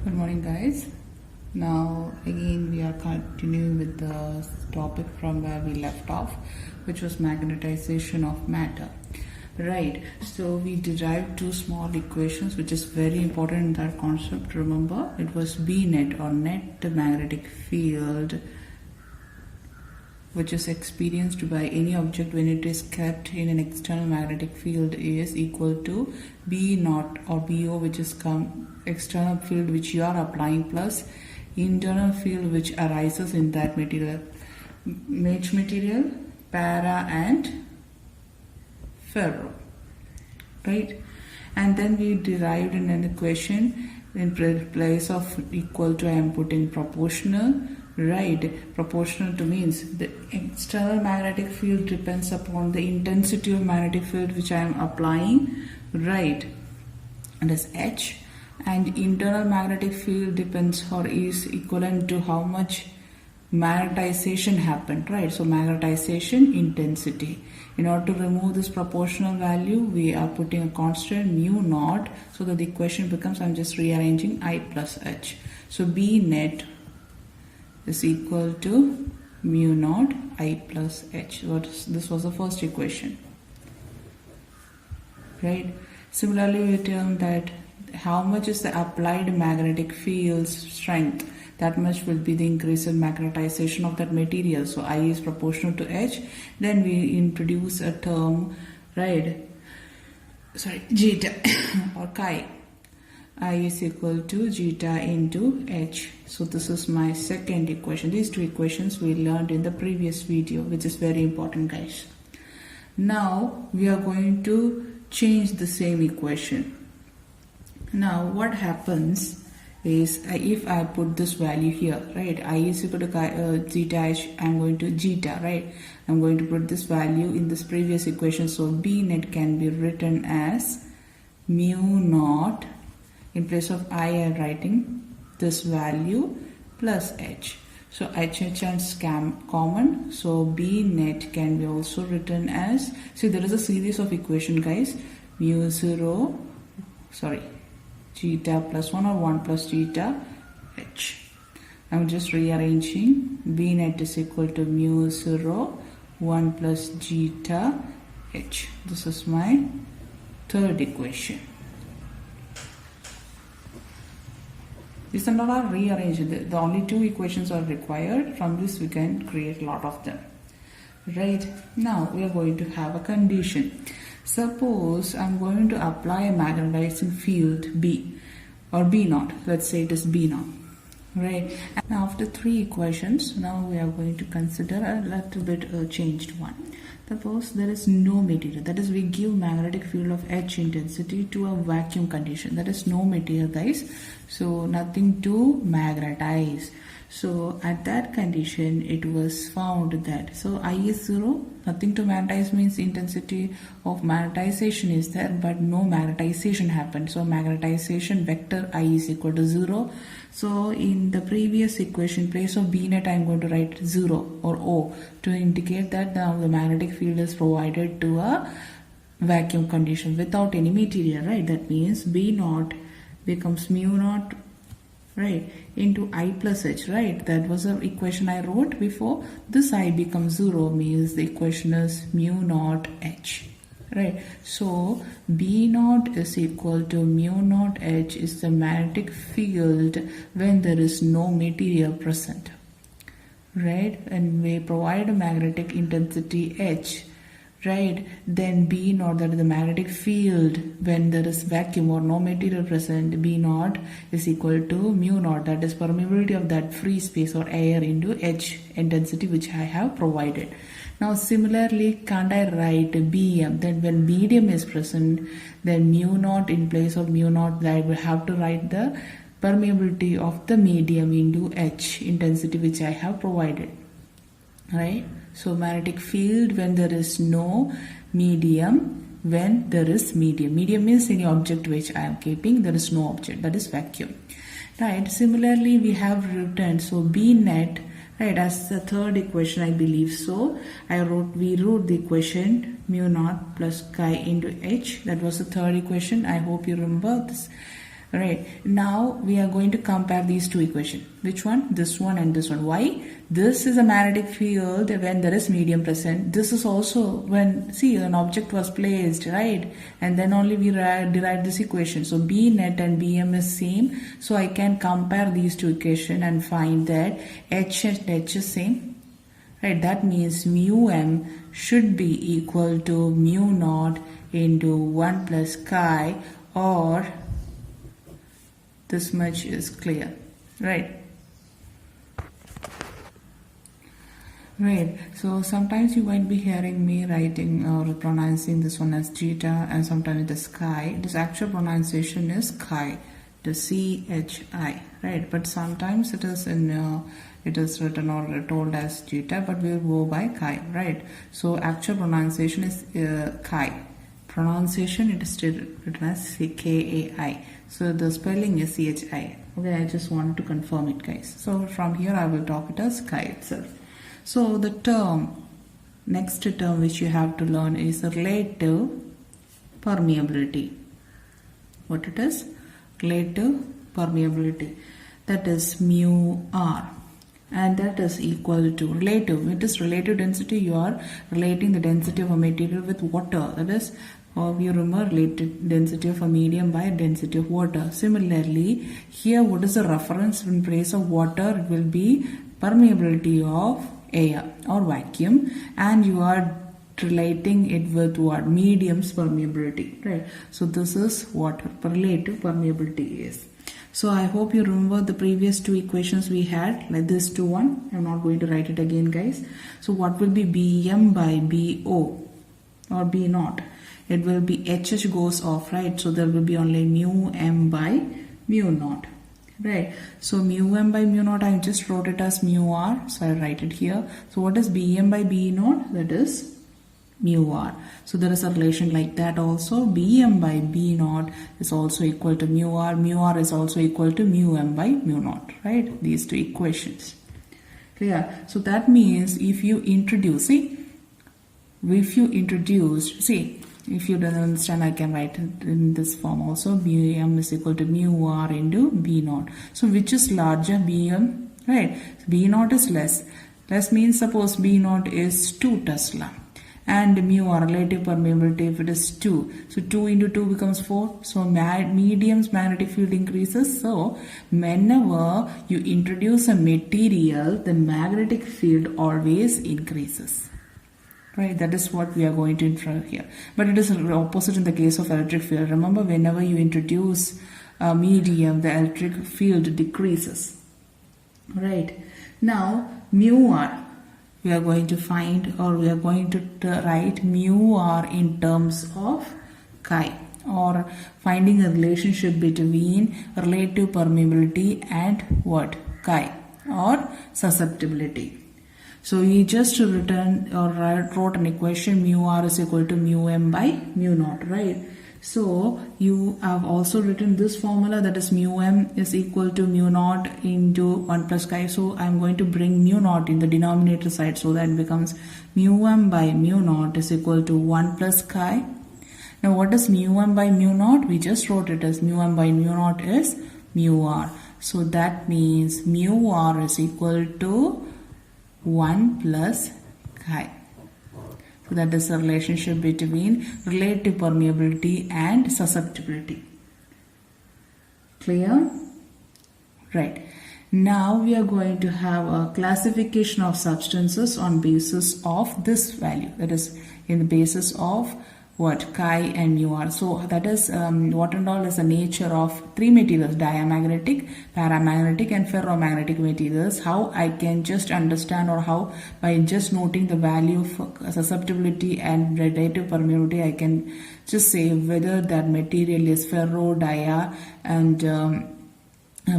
Good morning, guys. Now again we are continuing with the topic from where we left off, which was magnetization of matter. Right, so we derived two small equations, which is very important in that concept. Remember, it was B net, or net magnetic field, which is experienced by any object when it is kept in an external magnetic field, is equal to B naught or BO, which is external field which you are applying, plus internal field which arises in that material. Which material? Para and ferro, right? And then we derived in an equation, in place of equal to I am putting proportional, right? Proportional to means the external magnetic field depends upon the intensity of magnetic field which I am applying, right? And as H, and internal magnetic field depends or is equivalent to how much magnetization happened, right? So magnetization intensity. In order to remove this proportional value, we are putting a constant mu naught, so that the equation becomes, I'm just rearranging, I plus H. So B net is equal to mu naught I plus H. This was the first equation, right? Similarly, we term that how much is the applied magnetic field's strength, that much will be the increase in magnetization of that material. So I is proportional to H. Then we introduce a term, right? Sorry, zeta or chi. I is equal to zeta into H. So this is my second equation. These two equations we learned in the previous video, which is very important, guys. Now we are going to change the same equation. Now what happens is, if I put this value here, right? I is equal to zeta H, I'm going to zeta, right? I'm going to put this value in this previous equation. So B net can be written as mu naught. In place of I am writing this value plus H. So H is common. So B net can be also written as, see, there is a series of equation, guys. Mu 0, sorry, zeta plus 1 or 1 plus zeta H. I'm just rearranging. B net is equal to mu 0, 1 plus zeta H. This is my third equation. These are not rearranged. The only two equations are required. From this we can create a lot of them. Right, now we are going to have a condition. Suppose I'm going to apply a magnetizing field B or B naught. Let's say it is B naught. Right. And after three equations, now we are going to consider a little bit changed one. Suppose there is no material, that is, we give magnetic field of H intensity to a vacuum condition. That is no material, guys. So nothing to magnetize. So at that condition, it was found that, so I is 0, nothing to magnetize means intensity of magnetization is there, but no magnetization happened. So magnetization vector I is equal to 0. So in the previous equation, place of B net, I am going to write 0 or O to indicate that now the magnetic field is provided to a vacuum condition without any material, right? That means B naught becomes mu naught, right, into I plus H, right? That was the equation I wrote before. This I becomes 0, means the equation is mu naught H, right? So B naught is equal to mu naught H is the magnetic field when there is no material present, right? And we provide a magnetic intensity H, right? Then B naught, that is the magnetic field when there is vacuum or no material present, B naught is equal to mu naught, that is permeability of that free space or air into H intensity which I have provided. Now similarly, can't I write Bm? Then when medium is present, then mu naught, in place of mu naught, I will have to write the permeability of the medium into H intensity which I have provided, right? So magnetic field when there is no medium, when there is medium. Medium means any object which I am keeping, there is no object, that is vacuum, right? Similarly, we have written, so B net, right, as the third equation, I believe. So we wrote the equation mu naught plus chi into H. That was the third equation. I hope you remember this. Right, now we are going to compare these two equations. Which one? This one and this one. Why? This is a magnetic field when there is medium present. This is also when, see, an object was placed, right? And then only we derive this equation. So B net and BM is same. So I can compare these two equations and find that H and H is same. Right, that means mu M should be equal to mu naught into 1 plus chi, or this much is clear, right? Right, so sometimes you might be hearing me writing or pronouncing this one as theta, and sometimes it is chi. This actual pronunciation is chi, the C-H-I, right? But sometimes it is it is written or told as theta, but we will go by chi, right? So actual pronunciation is chi. Pronunciation, it is still written as K-A-I. So the spelling is C-H-I. Okay, I just wanted to confirm it, guys. So from here I will talk it as chi itself. So the next term which you have to learn is relative permeability. What it is? Relative permeability. That is mu R. And that is equal to relative. It is relative density. You are relating the density of a material with water. That is, or you remember, related density of a medium by density of water. Similarly, here what is the reference in place of water? It will be permeability of air or vacuum, and you are relating it with what? Medium's permeability, right? So this is what relative permeability is. So I hope you remember the previous two equations we had, like this two one. I'm not going to write it again, guys. So what will be Bm by Bo or B naught? It will be HH goes off, right? So there will be only mu m by mu naught, right? So mu m by mu naught, I just wrote it as mu r, so I write it here. So what is Bm by B naught? That is mu r. So there is a relation like that also. Bm by B naught is also equal to mu r. Mu r is also equal to mu m by mu naught, right? These two equations. Clear? So that means if you introduce, if you don't understand, I can write it in this form also. Bm is equal to mu r into B naught. So which is larger? Bm, right? B naught is less. Less means suppose B naught is 2 Tesla. And mu r, relative permeability, if it is 2. So 2 into 2 becomes 4. So medium's magnetic field increases. So whenever you introduce a material, the magnetic field always increases. Right, that is what we are going to infer here. But it is opposite in the case of electric field. Remember, whenever you introduce a medium, the electric field decreases. Right. Now, mu r, we are going to find, or we are going to write mu r in terms of chi, or finding a relationship between relative permeability and what? Chi, or susceptibility. So we just written or wrote an equation, mu r is equal to mu m by mu naught, right? So you have also written this formula, that is mu m is equal to mu naught into 1 plus chi. So I am going to bring mu naught in the denominator side, so that it becomes mu m by mu naught is equal to 1 plus chi. Now what is mu m by mu naught? We just wrote it as mu m by mu naught is mu r. So that means mu r is equal to 1 plus chi. So that is the relationship between relative permeability and susceptibility. Clear? Right. Now we are going to have a classification of substances on basis of this value. That is in the basis of what? Chi and mu r. So that is what and all is the nature of three materials: diamagnetic, paramagnetic and ferromagnetic materials. How I can just understand, or how by just noting the value of susceptibility and relative permeability, I can just say whether that material is ferro, dia and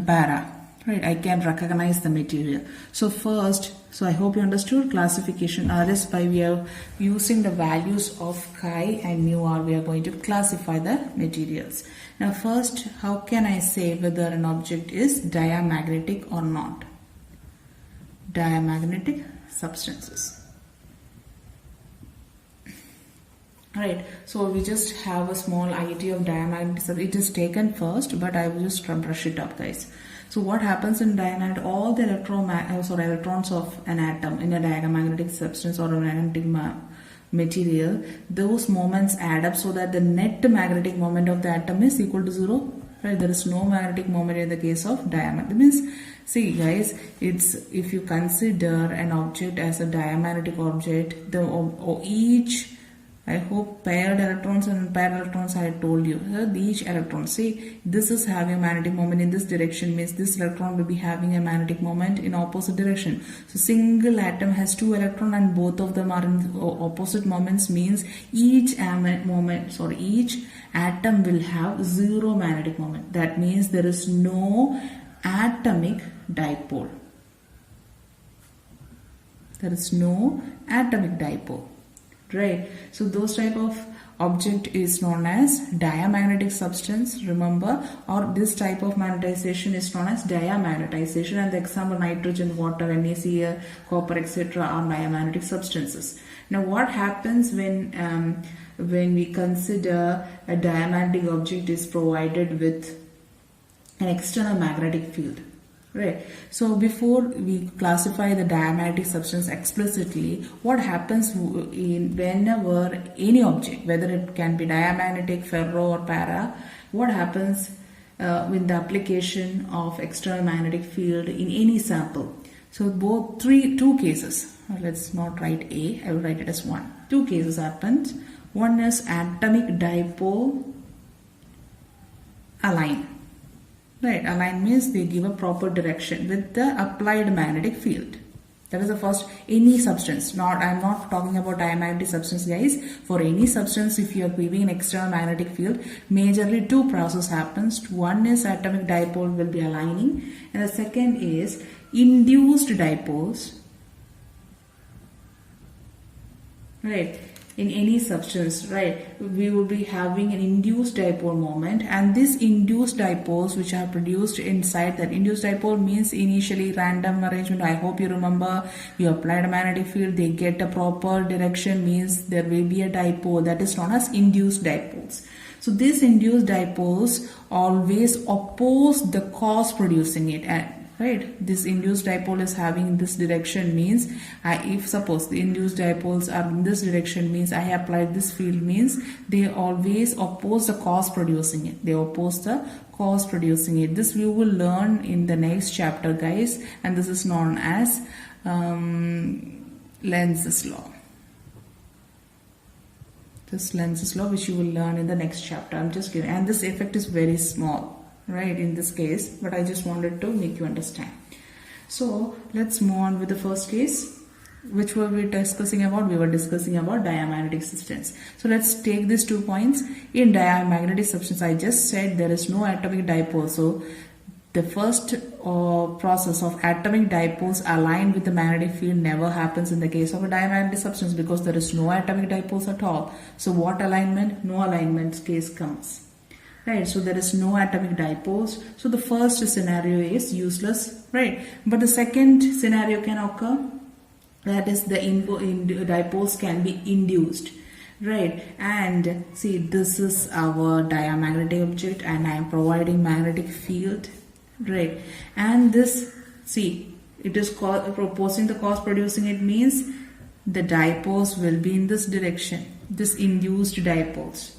para. Right, I can recognize the material. So first, so I hope you understood classification. Is by we are using the values of chi and mu r, we are going to classify the materials. Now first, how can I say whether an object is diamagnetic or not? Diamagnetic substances. Right, so we just have a small idea of diamagnetism. It is taken first, but I will just brush it up, guys. So what happens in diamagnet? All the electrons of an atom in a diamagnetic substance or a magnetic material, those moments add up so that the net magnetic moment of the atom is equal to 0. Right, there is no magnetic moment in the case of diamagnet. That means, see guys, it's if you consider an object as a diamagnetic object, each, I hope, paired electrons and unpaired electrons I told you. Each electron, see, this is having a magnetic moment in this direction, means this electron will be having a magnetic moment in opposite direction. So single atom has 2 electrons and both of them are in opposite moments, means each atom will have 0 magnetic moment. That means there is no atomic dipole. There is no atomic dipole. Right, so those type of object is known as diamagnetic substance, remember, or this type of magnetization is known as diamagnetization, and the example nitrogen, water, NaCl, copper, etc. are diamagnetic substances. Now what happens when we consider a diamagnetic object is provided with an external magnetic field? Right. So before we classify the diamagnetic substance explicitly, what happens whenever any object, whether it can be diamagnetic, ferro or para, what happens with the application of external magnetic field in any sample? So two cases. Let's not write A, I will write it as 1. 2 cases happens. One is atomic dipole align. Right, align means they give a proper direction with the applied magnetic field. That is the first, any substance. I am not talking about diamagnetic substance, guys. For any substance, if you are giving an external magnetic field, majorly 2 processes happens. One is atomic dipole will be aligning, and the second is induced dipoles. Right. In any substance, right, we will be having an induced dipole moment, and this induced dipoles which are produced inside that induced dipole means initially random arrangement. I hope you remember, you applied a magnetic field, they get a proper direction, means there will be a dipole, that is known as induced dipoles. So these induced dipoles always oppose the cause producing it, and right, this induced dipole is having this direction, means if suppose the induced dipoles are in this direction, means I applied this field, means they always oppose the cause producing it. They oppose the cause producing it. This we will learn in the next chapter, guys, and this is known as Lenz's law. This Lenz's law, which you will learn in the next chapter. I'm just giving, and this effect is very small, right, in this case, but I just wanted to make you understand. So let's move on with the first case, which were we discussing about? We were discussing about diamagnetic substance. So let's take these 2 points. In diamagnetic substance, I just said there is no atomic dipole. So the first process of atomic dipoles aligned with the magnetic field never happens in the case of a diamagnetic substance, because there is no atomic dipoles at all. So what alignment? No alignment case comes. Right, so there is no atomic dipoles. So the first scenario is useless, right? But the second scenario can occur, that is the dipoles can be induced, right? And see, this is our diamagnetic object, and I am providing magnetic field, right? And this, see, it is opposing the cause producing it, means the dipoles will be in this direction, this induced dipoles,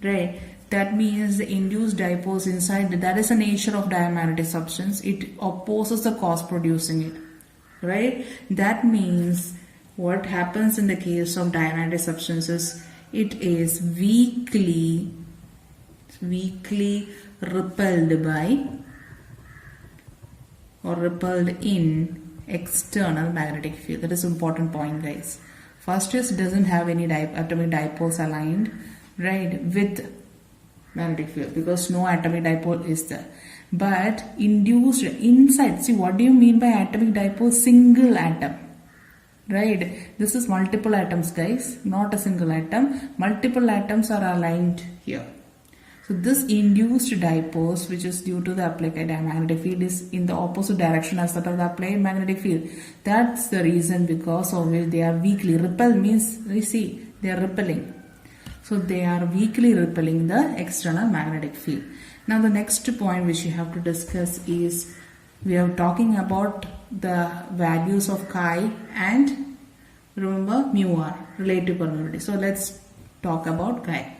right? That means the induced dipoles inside, that is the nature of diamagnetic substance. It opposes the cause producing it, right? That means what happens in the case of diamagnetic substances, it is weakly repelled by or repelled in external magnetic field. That is an important point, guys. First is, doesn't have any atomic dipoles aligned, right, with magnetic field, because no atomic dipole is there. But induced inside, see, what do you mean by atomic dipole? Single atom, right? This is multiple atoms, guys, not a single atom. Multiple atoms are aligned here. So this induced dipoles, which is due to the applied magnetic field, is in the opposite direction as that of the applied magnetic field. That's the reason because of which they are weakly repelled, means, you see, they are repelling. So they are weakly repelling the external magnetic field. Now the next point which you have to discuss is, we are talking about the values of chi and remember mu r, relative permeability. So let's talk about chi.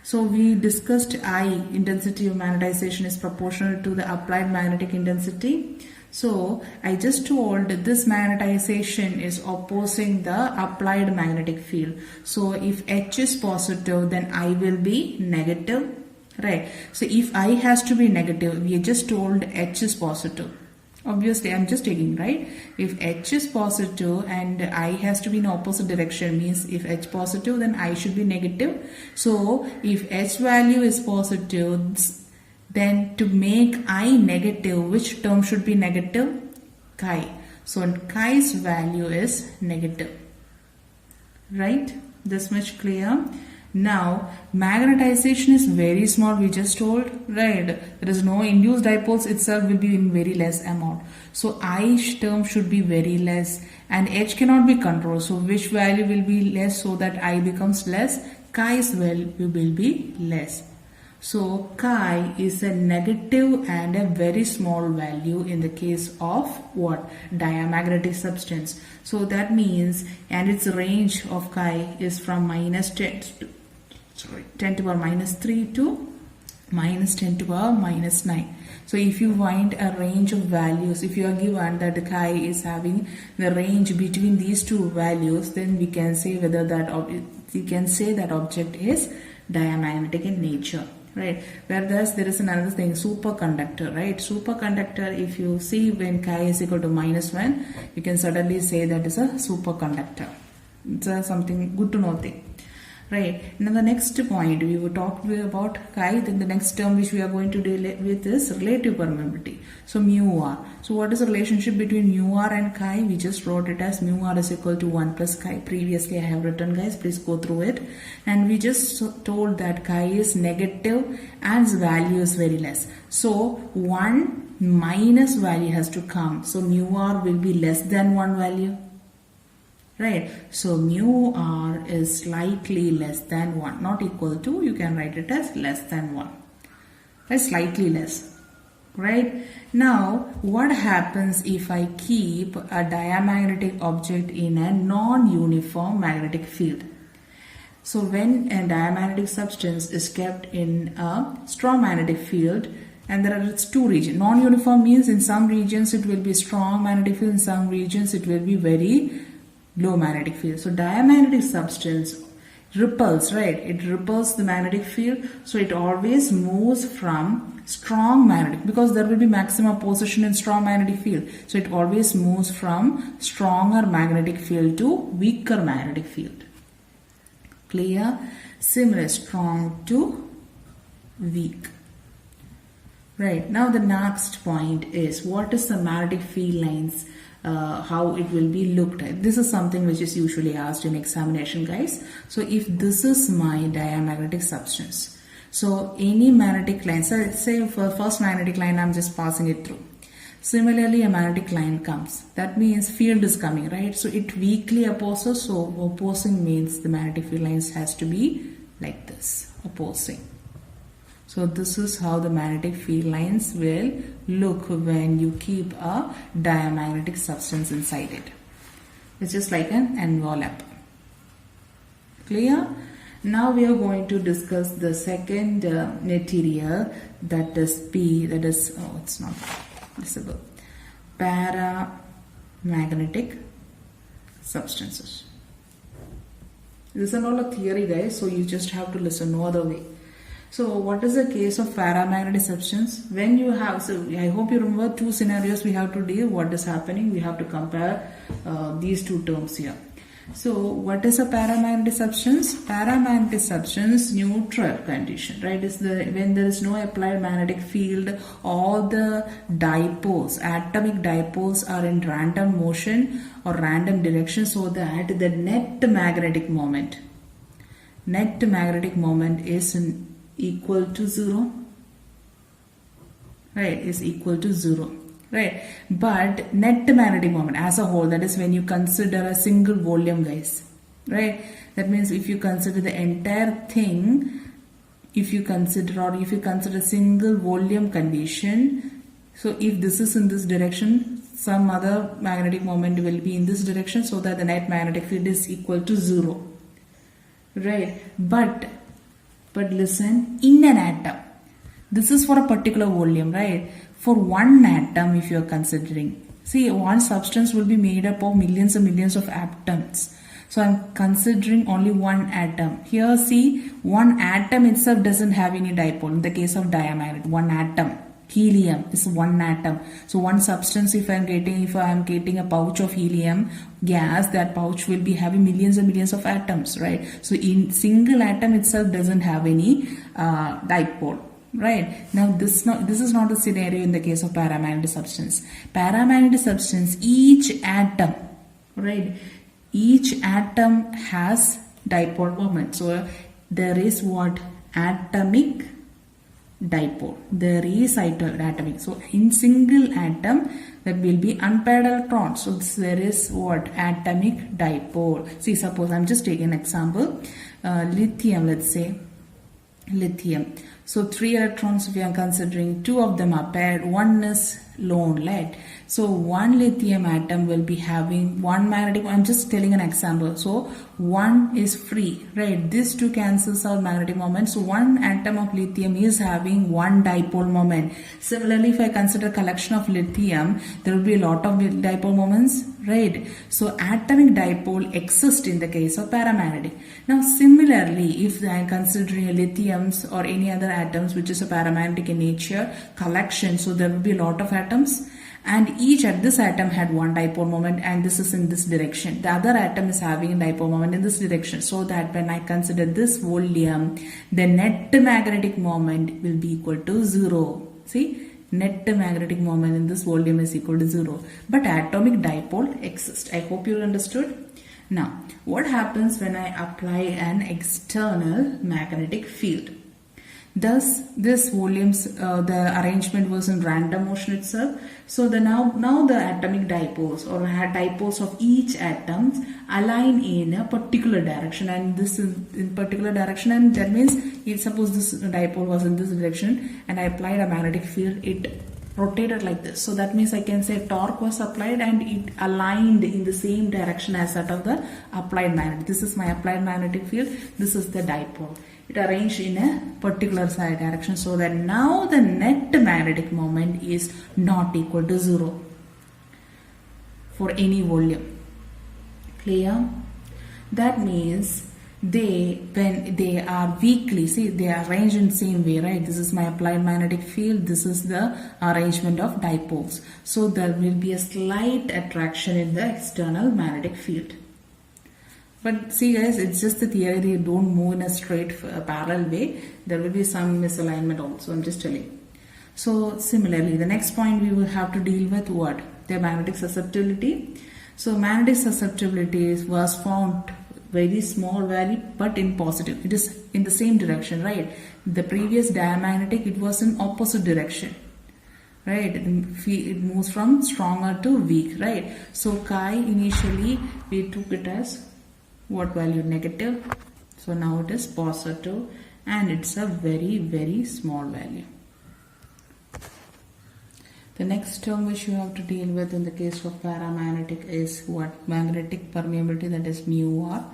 So we discussed I, intensity of magnetization, is proportional to the applied magnetic intensity. So I just told this magnetization is opposing the applied magnetic field. So if H is positive, then I will be negative, right? So if I has to be negative, we just told H is positive. Obviously, I'm just taking, right? If H is positive and I has to be in opposite direction, means if H positive, then I should be negative. So if H value is positive, then to make I negative, which term should be negative? Chi. So chi's value is negative, right? This much clear. Now magnetization is very small, we just told, right? There is no induced dipoles, itself will be in very less amount. So I term should be very less and H cannot be controlled. So which value will be less so that I becomes less? Chi's value will be less. So chi is a negative and a very small value in the case of what? Diamagnetic substance. So that means, and its range of chi is from minus 10 to 10 to the power minus 3 to minus 10 to the power minus 9. So if you find a range of values, if you are given that the chi is having the range between these two values, then we can say whether that object is diamagnetic in nature, right? Whereas there is another thing, superconductor, right? Superconductor, if you see when chi is equal to minus 1, you can suddenly say that is a superconductor. It's something good to know thing. Right. Now the next point we will talk about chi. Then the next term which we are going to deal with is relative permeability. So mu r. So what is the relationship between mu r and chi? We just wrote it as mu r is equal to 1 plus chi. Previously I have written, guys. Please go through it. And we just told that chi is negative and its value is very less. So 1 minus value has to come. So mu r will be less than 1 value. Right, so mu r is slightly less than 1, not equal to, you can write it as less than 1, right? Slightly less, right? Now, what happens if I keep a diamagnetic object in a non-uniform magnetic field? So when a diamagnetic substance is kept in a strong magnetic field, and there are two regions. Non-uniform means in some regions it will be strong magnetic field, in some regions it will be very low magnetic field. So diamagnetic substance repels, right? It repels the magnetic field. So it always moves from strong magnetic, because there will be maximum position in strong magnetic field. So it always moves from stronger magnetic field to weaker magnetic field. Clear? Similar, strong to weak. Right. Now the next point is, what is the magnetic field lines? How it will be looked at. This is something which is usually asked in examination, guys. So if this is my diamagnetic substance, so any magnetic line, so let's say for first magnetic line I'm just passing it through. Similarly, a magnetic line comes. That means field is coming, right? So it weakly opposes. So opposing means the magnetic field lines has to be like this, opposing. So this is how the magnetic field lines will look when you keep a diamagnetic substance inside it. It's just like an envelope. Clear? Now we are going to discuss the second material, that is P, that is, oh, it's not visible, paramagnetic substances. This is all a theory, guys, so you just have to listen, no other way. So what is the case of paramagnetic substance? When you have, so I hope you remember two scenarios we have to deal. What is happening? We have to compare these two terms here. So what is a paramagnetic substance? Paramagnetic substance, neutral condition, right? Is when there is no applied magnetic field, all the dipoles, atomic dipoles are in random motion or random direction, so that the net magnetic moment is equal to 0, right? Is equal to 0, right? But net magnetic moment as a whole, that is when you consider a single volume, guys, right? That means if you consider the entire thing, if you consider single volume condition, so if this is in this direction, some other magnetic moment will be in this direction, so that the net magnetic field is equal to 0, right? But listen, in an atom, this is for a particular volume, right? For one atom, if you are considering, see, one substance will be made up of millions and millions of atoms. So I'm considering only one atom. Here, see, one atom itself doesn't have any dipole. In the case of diamagnet, one atom, helium is one atom. So one substance, if I'm getting a pouch of helium gas, that pouch will be having millions and millions of atoms, right? So in single atom itself doesn't have any dipole. Right. Now this is not the scenario in the case of paramagnetic substance. Paramagnetic substance, each atom, right? Each atom has dipole moment. So there is what? Atomic dipole. There is atomic. So in single atom that will be unpaired electrons. So there is what? Atomic dipole. See, suppose I'm just taking an example. Lithium, let's say. Lithium. So 3 electrons we are considering, 2 of them are paired, 1 is lone, right? So one lithium atom will be having one magnetic, I'm just telling an example. So 1 is free, right? These 2 cancels out magnetic moment. So one atom of lithium is having one dipole moment. Similarly, if I consider collection of lithium, there will be a lot of dipole moments, right? So atomic dipole exists in the case of paramagnetic. Now similarly, if I am considering lithiums or any other atoms which is a paramagnetic in nature collection, so there will be a lot of atoms, and each at this atom had one dipole moment, and this is in this direction. The other atom is having a dipole moment in this direction, so that when I consider this volume, the net magnetic moment will be equal to 0. See, net magnetic moment in this volume is equal to 0, but atomic dipole exists. I hope you understood. Now, what happens when I apply an external magnetic field? Thus, this volumes, the arrangement was in random motion itself. So now the atomic dipoles or dipoles of each atom align in a particular direction, and this is in particular direction, and that means if suppose this dipole was in this direction and I applied a magnetic field, it rotated like this. So that means I can say torque was applied and it aligned in the same direction as that of the applied magnet. This is my applied magnetic field. This is the dipole. It arranged in a particular side direction, so that now the net magnetic moment is not equal to 0 for any volume. Clear? That means when they are weakly, see, they are arranged in the same way, right? This is my applied magnetic field. This is the arrangement of dipoles. So there will be a slight attraction in the external magnetic field. But see guys, it's just the theory. They don't move in a straight parallel way. There will be some misalignment also. I'm just telling. So similarly, the next point we will have to deal with what? The magnetic susceptibility. So magnetic susceptibility was found very small value, but in positive. It is in the same direction, right? The previous diamagnetic, it was in opposite direction, right? It moves from stronger to weak, right? So chi initially we took it as what value? Negative. So now it is positive, and it's a very, very small value. The next term which you have to deal with in the case of paramagnetic is what? Magnetic permeability, that is mu r,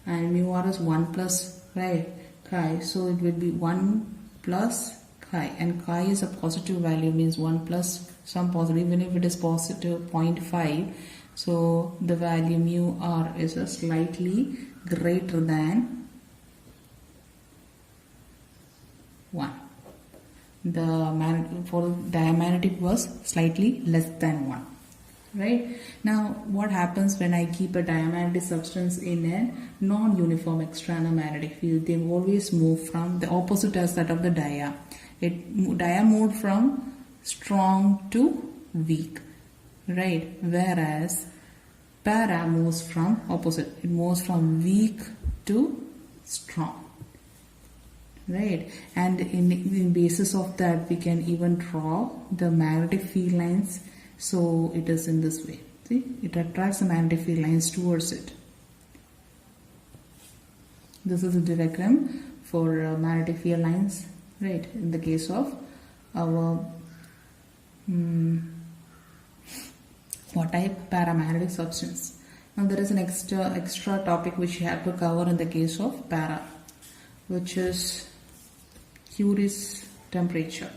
and mu r is 1 plus, right, chi. So it will be 1 plus chi, and chi is a positive value, means 1 plus some positive, even if it is positive 0.5. So the value mu r is a slightly greater than 1. For diamagnetic was slightly less than 1. Right? Now what happens when I keep a diamagnetic substance in a non-uniform external magnetic field? They always move from the opposite as that of the dia. Dia moved from strong to weak, right? Whereas para moves from opposite. It moves from weak to strong. Right, and in basis of that we can even draw the magnetic field lines. So it is in this way. See, it attracts the magnetic field lines towards it. This is a diagram for magnetic field lines, right? In the case of our what type? Paramagnetic substance. Now there is an extra topic which you have to cover in the case of para, which is Curie's temperature.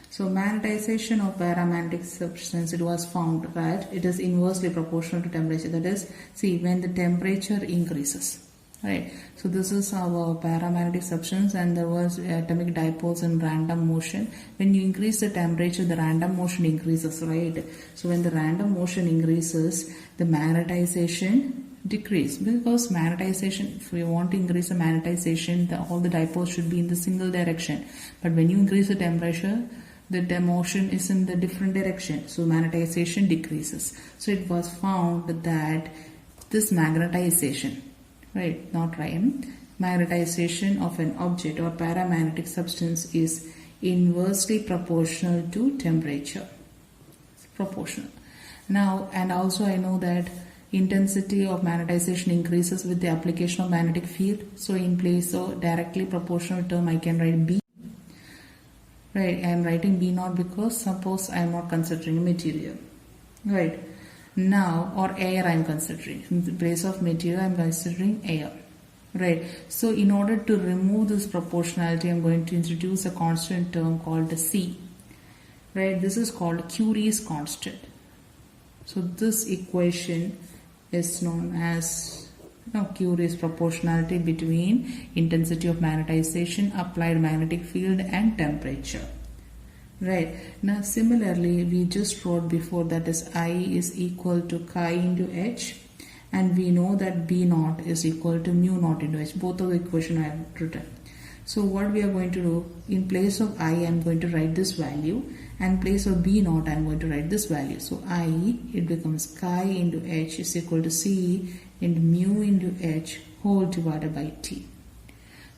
So magnetization of paramagnetic substance, it was found that it is inversely proportional to temperature. That is, see, when the temperature increases, right? So this is our paramagnetic substance, and there was atomic dipoles in random motion. When you increase the temperature, the random motion increases, right? So when the random motion increases, the magnetization decrease, because magnetization, if we want to increase the magnetization, all the dipoles should be in the single direction. But when you increase the temperature, the motion is in the different direction, so magnetization decreases. So it was found that this magnetization, right, not rhyme, magnetization of an object or paramagnetic substance is inversely proportional to temperature. It's proportional. Now, and also I know that intensity of magnetization increases with the application of magnetic field. So in place of directly proportional term, I can write B. Right, I am writing B naught because suppose I am not considering material. Right. Now, or air I am considering. In the place of material, I am considering air. Right. So in order to remove this proportionality, I am going to introduce a constant term called C. Right. This is called Curie's constant. So this equation is known as Curie's proportionality between intensity of magnetization, applied magnetic field, and temperature. Right. Now similarly, we just wrote before, that is I is equal to chi into H, and we know that B naught is equal to mu naught into H. Both of the equation I have written. So what we are going to do, in place of I am going to write this value, and in place of B naught I am going to write this value. So I, it becomes chi into H is equal to C into mu into H whole divided by T.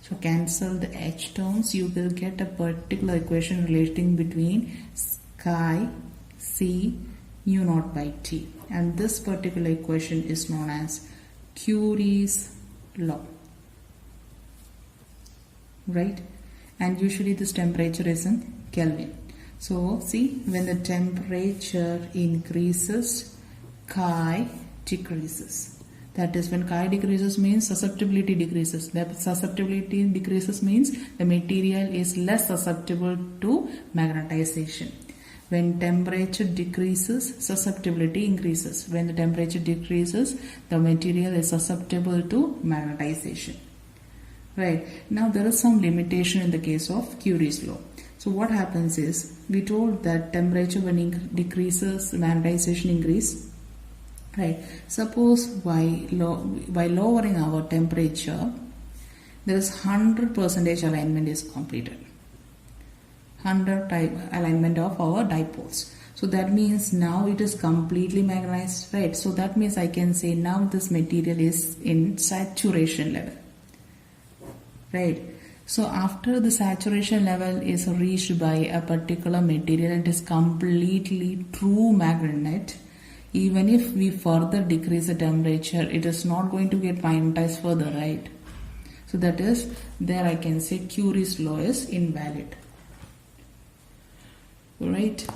So cancel the H terms, you will get a particular equation relating between chi C mu naught by T, and this particular equation is known as Curie's law, right? And usually this temperature is in Kelvin. So see, when the temperature increases, chi decreases. That is, when chi decreases means susceptibility decreases. The susceptibility decreases means the material is less susceptible to magnetization. When temperature decreases, susceptibility increases. When the temperature decreases, the material is susceptible to magnetization. Right. Now there is some limitation in the case of Curie's law. So what happens is, we told that temperature when decreases, magnetization increase. Right. Suppose by lowering our temperature, there is 100% alignment is completed. 100 type alignment of our dipoles. So that means now it is completely magnetized, right? So that means I can say now this material is in saturation level, right? So after the saturation level is reached by a particular material, it is completely true magnet. Even if we further decrease the temperature, it is not going to get magnetized further, right? So that is, there I can say Curie's law is invalid. Right?